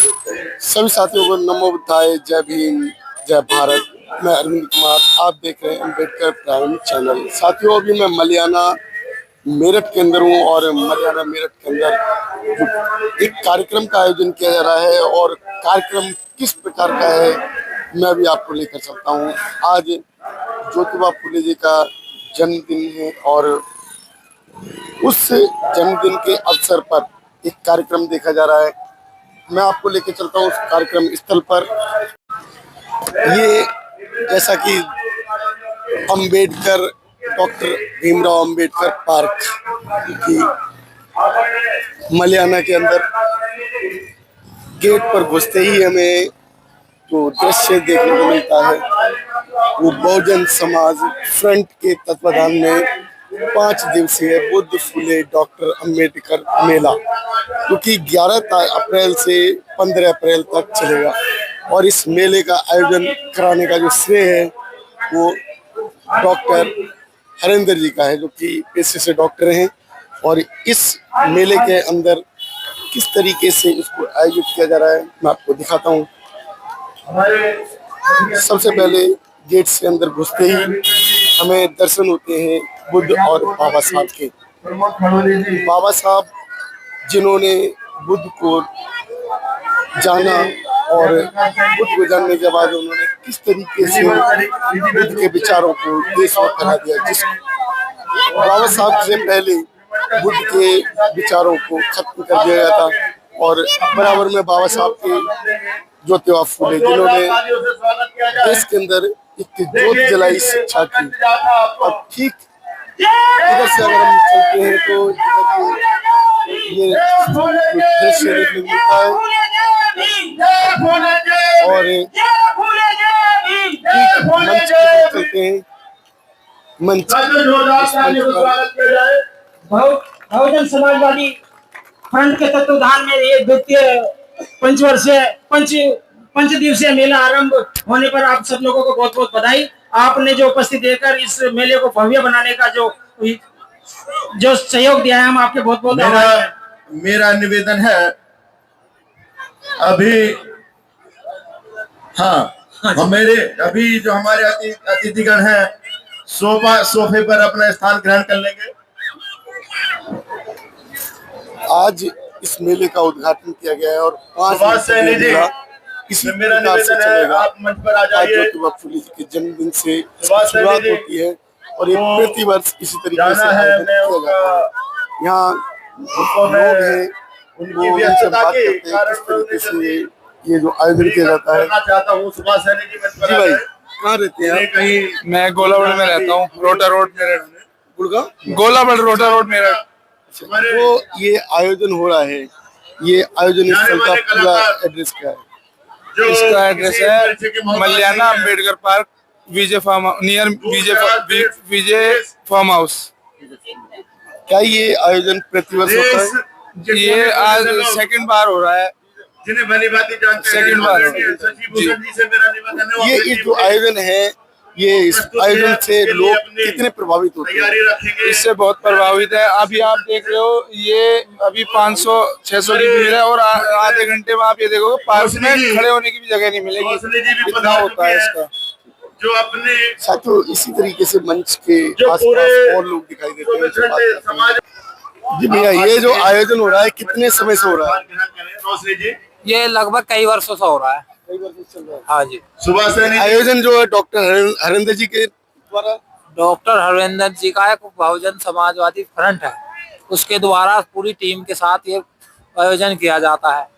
सभी साथियों को नमो बुद्धाय, जय भीम, जय भारत। मैं अरविंद कुमार, आप देख रहे हैं अम्बेडकर प्राइम चैनल। साथियों, अभी मैं मलियाना मेरठ के अंदर हूँ और मलियाना मेरठ के अंदर जो एक कार्यक्रम का आयोजन किया जा रहा है और कार्यक्रम किस प्रकार का है मैं अभी आपको लेकर चलता हूँ। आज ज्योतिबा फुले जी का जन्मदिन है और उस जन्मदिन के अवसर पर एक कार्यक्रम देखा जा रहा है। मैं आपको लेके चलता हूँ उस कार्यक्रम स्थल पर। ये जैसा कि अंबेडकर, डॉक्टर भीमराव अंबेडकर पार्क की मलियाना के अंदर गेट पर घुसते ही हमें जो दृश्य देखने को मिलता है वो बहुजन समाज फ्रंट के तत्वाधान में 5 दिवसीय बुद्ध फुले डॉक्टर अंबेडकर मेला, क्योंकि 11 अप्रैल से 15 अप्रैल तक चलेगा। और इस मेले का आयोजन कराने का जो श्रेय है वो डॉक्टर हरेंद्र जी का है, जो कि पेशे से डॉक्टर हैं। और इस मेले के अंदर किस तरीके से इसको आयोजित किया जा रहा है मैं आपको दिखाता हूँ। सबसे पहले गेट से अंदर घुसते ही हमें दर्शन होते हैं बुद्ध और बाबा साहब के। बाबा साहब जिन्होंने बुद्ध को जाना और बुद्ध को जानने के बाद उन्होंने किस तरीके से बुद्ध के विचारों को देश में फैला दिया। जिस बाबा साहब से पहले बुद्ध के विचारों को खत्म कर दिया गया था और बराबर में बाबा साहब के ज्योतिबा फुले, जिन्होंने देश के अंदर एक ज्योत जलाई शिक्षा की। और ठीक इधर से अगर हम चलते हैं तो ये दृश्य देखने को मिलता है और मंच पे चलते हैं। मंच बहुजन समाजवादी फ्रंट के तत्वाधान में ये द्वितीय पंच दिवसीय मेला आरंभ होने पर आप सब लोगों को बहुत बहुत बधाई। आपने जो उपस्थित देकर इस मेले को भव्य बनाने का जो सहयोग दिया है, हम आपके बहुत बहुत मेरा निवेदन है अभी जो हमारे अतिथिगण हैं सोफे पर अपना स्थान ग्रहण कर लेंगे। आज इस मेले का उद्घाटन किया गया है और 5 इसी मेरा प्रकार से निवेदन है चलेगा। आप मंच पर आ जाइए। ज्योतिबा फुले जी के जन्मदिन से शुरुआत होती है और ये प्रतिवर्ष इसी तरीके से आयोजित किया जाता है। यहाँ लोग हैं, उनसे बात करते हैं किस तरीके से ये जो आयोजन किया जाता है। जी भाई, कहाँ रहते हैं आप? मैं गोलाबड़ में रहता हूँ, रोटा रोड मेरठ। गुड़गांव गोलाबड़ रोटा रोड मेरठ। तो ये आयोजन हो रहा है, ये आयोजन स्थल का पूरा एड्रेस क्या है? इसका एड्रेस है मलियाना अंबेडकर पार्क, विजय फार्म नियर विजय फार्म हाउस। क्या ये आयोजन प्रतिवर्ष होता है? ये आज सेकंड बार हो रहा है। जिन्हें भली भांति जानते हैं, सेकंड बार ये जो आयोजन है, ये इस आयोजन से लोग कितने प्रभावित होते हैं? इससे बहुत प्रभावित है। अभी आप देख रहे हो, ये अभी 500-600 की भीड़ है और आधे घंटे में आप ये देखोगे पार्क में खड़े होने की भी जगह नहीं मिलेगी, इतना होता है इसका। जो अपने साथियों, इसी तरीके से मंच के आसपास और लोग दिखाई देते हैं। जी भैया, ये जो आयोजन हो रहा है कितने समय से हो रहा है? ये लगभग कई वर्षों से हो रहा है। कई वर्ष से चल रहा है। हाँ जी। सुबह से आयोजन जो है डॉक्टर हरेंद्र जी के द्वारा, डॉक्टर हरेंद्र जी का एक बहुजन समाजवादी फ्रंट है, उसके द्वारा पूरी टीम के साथ ये आयोजन किया जाता है।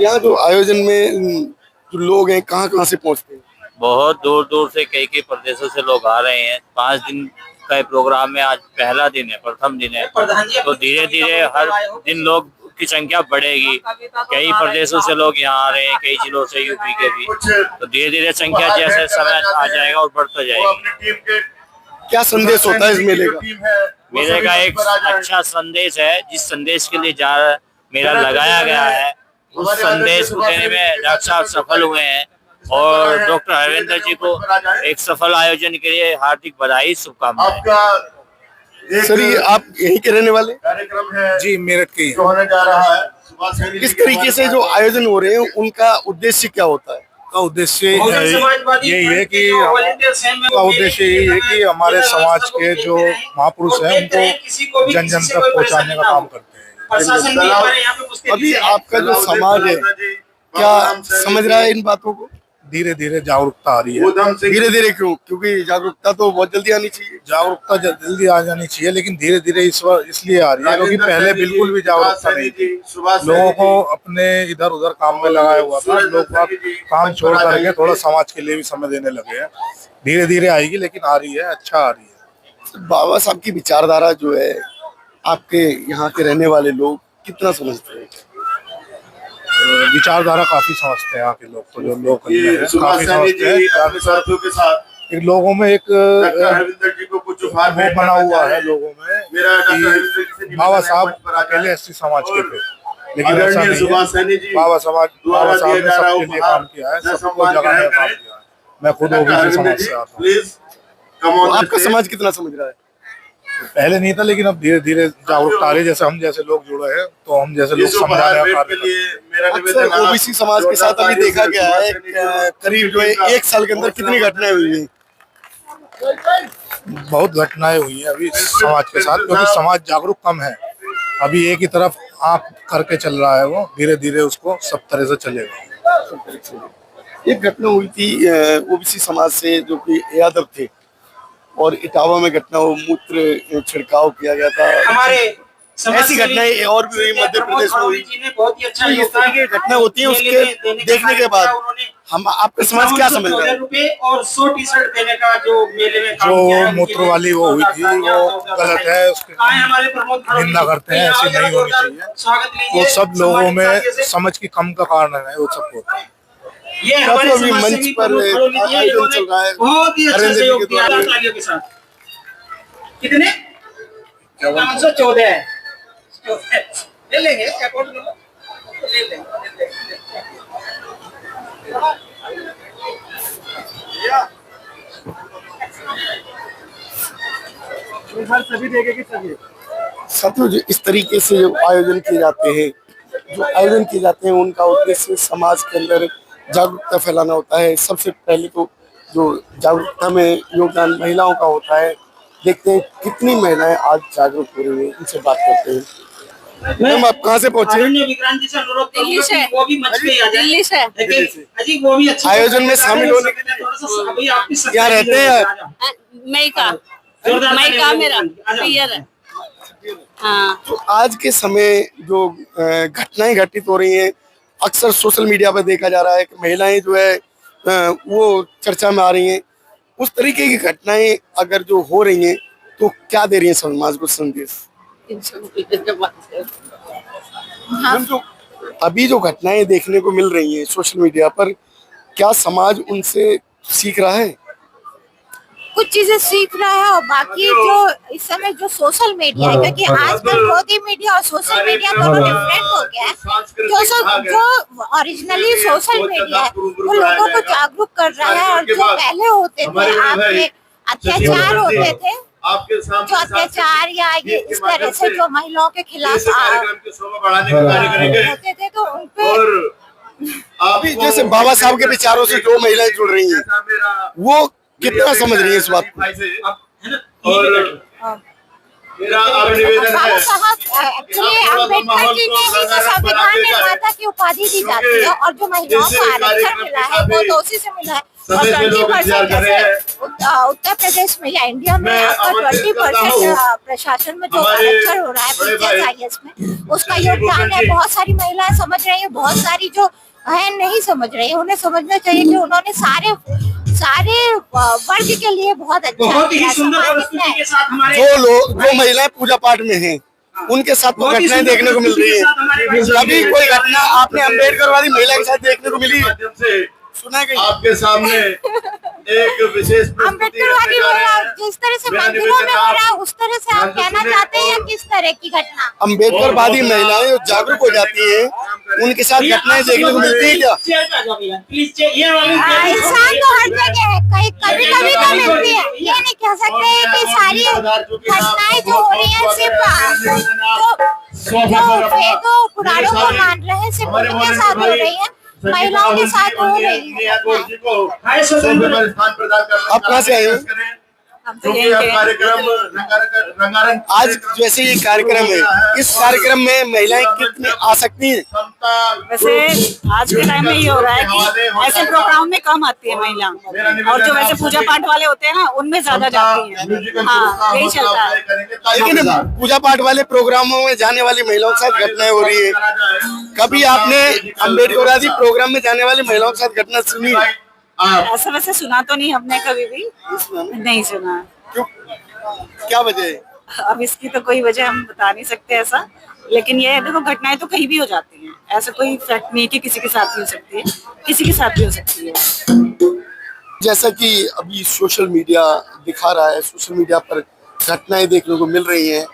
यहाँ जो आयोजन में जो लोग हैं कहाँ कहाँ से पहुँचते हैं? बहुत दूर दूर से कई प्रदेशों से लोग आ रहे हैं। 5 दिन का प्रोग्राम में आज पहला दिन है, प्रथम दिन है, तो धीरे धीरे हर दिन लोग की संख्या बढ़ेगी। कई प्रदेशों से लोग यहाँ आ रहे हैं, कई जिलों से, यूपी के भी। तो धीरे धीरे संख्या जैसे समय आ जाएगा और बढ़ता जाएगी। क्या संदेश होता है इस मेले का? मेले का एक अच्छा संदेश है, जिस संदेश के लिए मेला लगाया गया है, उस संदेश को देने में डॉक्टर साहब सफल हुए हैं और डॉक्टर हरेंद्र जी को एक सफल आयोजन के लिए हार्दिक बधाई, शुभकामनाएं। सर, ये आप यहीं के रहने वाले? कार्यक्रम है जी, मेरठ के जो होने जा रहा है। इस तरीके से जो आयोजन हो रहे हैं उनका उद्देश्य क्या होता है? का उद्देश्य बहुजन समाजवादी यही है कि जो वॉलंटियर्स हैं, का उद्देश्य यही है कि हमारे समाज के जो महापुरुष हैं उनको जन जन तक पहुंचाने का काम करते हैं। प्रशासन भी हमारे यहाँ पे पुस्तक अभी लिखते हैं। आपका जो समाज है क्या समझ रहा है इन बातों को? धीरे धीरे जागरूकता आ रही है। धीरे धीरे क्यों? क्योंकि जागरूकता तो बहुत जल्दी आनी चाहिए। जागरूकता जल्दी आ जानी चाहिए, लेकिन धीरे धीरे इस बार इसलिए आ रही है क्योंकि पहले बिल्कुल भी जागरूकता नहीं थी। लोगों को अपने इधर उधर काम में लगाया हुआ था। लोग काम छोड़ करके थोड़ा समाज के लिए भी समय देने लगे हैं। धीरे धीरे आएगी, लेकिन आ रही है, अच्छा आ रही है। बाबा साहब की विचारधारा जो है आपके यहाँ के रहने वाले लोग कितना समझते हैं? विचारधारा काफी समझते हैं यहाँ के लोग, तो जो लोग काफी समझते हैं। एक लोगों में एक वो बना हुआ है लोगों में कि बाबा साहब अकेले एसटी समाज के थे, लेकिन ऐसा नहीं है। बाबा साहब ने सबके लिए काम किया है, सबको जगाने का काम किया है। मैं खुद ओबीसी समाज से आता हूँ। तो आपका समाज कितना समझ रहा है? पहले नहीं था, लेकिन अब धीरे धीरे जागरूकता आ रही है। जैसे हम जैसे लोग जुड़े हैं, तो हम जैसे लोग समझाने का कार्य करते हैं। अक्सर ओबीसी समाज के साथ अभी देखा गया है करीब जो है 1 साल के अंदर कितनी घटनाएं हुई हैं? बहुत घटनाएं हुई हैं अभी समाज के साथ, क्योंकि समाज जागरूक कम है। अभी एक ही तरफ आंख करके चल रहा है, वो धीरे धीरे उसको सब तरह से चलेगा। एक घटना हुई थी ओबीसी समाज से जो कि यादव थे, और इटावा में घटना हो मूत्र छिड़काव किया गया था। हमारे ऐसी घटनाएं और भी हुई मध्य प्रदेश में हुई। जी ने बहुत ही अच्छा तो इस तरह की घटना होती है, उसके देखने के बाद हम आपका समाज क्या समझ रहा है? ₹15 और 100 टी-शर्ट देने का जो मेले में काम किया जो है, मूत्र वाली वो हुई थी, वो गलत है, उसके निंदा करते हैं। ऐसी नहीं होनी चाहिए। वो सब लोगों में समझ की कम का कारण है, वो सब होता है। ये हमारे अभी समाज मंच सेवी पर आयोजन चल रहा है, बहुत ही अच्छा नरेंद्र जी सहयोग के दिया द्वारा। तालियों के साथ। कितने 514 है। ले लेंगे क्या कोड ले लेंगे। साथियों, जो इस तरीके से जो आयोजन किए जाते हैं उनका उद्देश्य समाज के अंदर जागरूकता फैलाना होता है। सबसे पहले तो जो जागरूकता में योगदान महिलाओं का होता है। देखते हैं कितनी महिलाएं आज जागरूक हो रही हैं, इनसे बात करते हैं। मैम, आप कहाँ से पहुँचे? विक्रांत जी से अनुरोध दिल्ली करूंगा से। कि वो भी मंच पे आ जाए। दिल्ली से। अजी वो भी अच्छी आयोजन में शामिल होने के लिए यहाँ रहते हैं? मई का मेरा पियर है। हाँ, तो आज के समय जो घटनाएं घटित हो रही हैं, अक्सर सोशल मीडिया पर देखा जा रहा है कि महिलाएं जो है वो चर्चा में आ रही हैं। उस तरीके की घटनाएं अगर जो हो रही हैं तो क्या दे रही हैं समाज को संदेश? मैम, जो अभी जो घटनाएं देखने को मिल रही हैं सोशल मीडिया पर, क्या समाज उनसे सीख रहा है? कुछ चीजें सीख रहा है, और बाकी जो इस समय जो सोशल मीडिया है, क्योंकि आजकल मोदी मीडिया और सोशल मीडिया दोनों डिफरेंट हो गया है। जो ओरिजिनली सोशल मीडिया है वो लोगों को जागरूक कर रहा है, और जो पहले होते थे आपके अत्याचार होते थे, जो अत्याचार या ये इस तरह से जो महिलाओं के खिलाफ होते थे, तो उनपे अभी जैसे बाबा साहब के विचारों से जो महिलाएं जुड़ रही हैं, वो कितना समझ रही है इस बात को? बाबा साहब एक्चुअली अम्बेडकर जी ने ही जो संविधान निर्माता की उपाधि दी जाती है, और जो महिलाओं को आरक्षण मिला है वो तो उसी से मिला है। और 20% जैसे उत्तर प्रदेश में या इंडिया में आपका 20% प्रशासन में जो आरक्षण हो रहा है पंचायत IAS में, उसका योगदान है। बहुत सारी महिलाएं समझ रही है, बहुत सारी जो है नहीं समझ रही है। उन्हें समझना चाहिए कि उन्होंने सारे वर्ग के लिए बहुत अच्छा बहुत ही किया। सुंदर प्रस्तुति के साथ हमारे जो महिलाएं पूजा पाठ में हैं, उनके साथ तो घटनाएं देखने को मिल रही है। अभी कोई घटना आपने अम्बेडकर वाली महिला के साथ देखने को मिली? सुना गई आपके सामने एक विशेष प्रस्तुति अम्बेडकरवादी रखने हो जा रहे रहा हैं। जिस तरह से मेरा मंदिरों में निवेदन हो आप रहा है उस तरह से आप ध्यान से कहना सुने चाहते हैं या और- किस तरह की घटना? अम्बेडकरवादी महिलाएं जो जागरूक हो जाती है उनके साथ घटनाएं देखने को मिलती है क्या? चेयर पे आ जाओ भैया, प्लीज ये वाली इंसान तो हर जगह है, कहीं कभी कभी तो मिलती है। ये नहीं कह सकते कि सारी घटनाएं जो हो रही है सिर्फ जो पुराणों को मान रहे हैं सिर्फ उनके साथ हो रही है, महिलाओं के साथ हो रही है। हाय स्वतंत्र स्थान प्रदान करने आप कहाँ से आए हो? कार्यक्रम रंगारंग आज जैसे ये कार्यक्रम है, इस कार्यक्रम में महिलाएं कितनी आ सकती हैं? वैसे आज के टाइम में ये हो रहा है कि ऐसे प्रोग्राम में कम आती है महिला, और जो वैसे पूजा पाठ वाले होते हैं ना उनमें ज्यादा जाती है। हाँ, यही चलता है। लेकिन पूजा पाठ वाले प्रोग्रामों में जाने वाली महिलाओं के साथ घटनाएं हो रही है। कभी आपने अम्बेडकरवादी प्रोग्राम में जाने वाली महिलाओं के साथ घटना सुनी? ऐसा वैसे सुना तो नहीं हमने कभी भी, नहीं सुना। क्यों? क्या वजह है? अब इसकी तो कोई वजह हम बता नहीं सकते ऐसा, लेकिन ये है, देखो घटनाएं तो कहीं भी हो जाती हैं, ऐसा कोई फैक्ट नहीं है कि किसी के साथ भी हो सकती है, किसी के साथ भी हो सकती है। जैसा कि अभी सोशल मीडिया दिखा रहा है, सोशल मीडिया पर घटनाएं देखने को मिल रही हैं,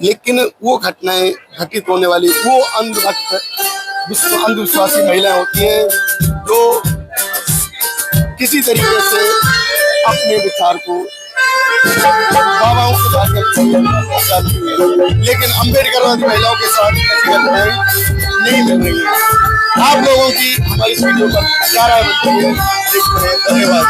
लेकिन वो घटनाएं घटित होने वाली वो अंधविश्वासी महिलाएं होती हैं जो किसी तरीके से अपने विचार को बाबाओं के साथ जाती है, लेकिन अम्बेडकरवादी महिलाओं के साथ ऐसी घटनाएं नहीं मिल रही है। आप लोगों की हमारी इस वीडियो पर क्या राय बनती है? देखते हैं। धन्यवाद।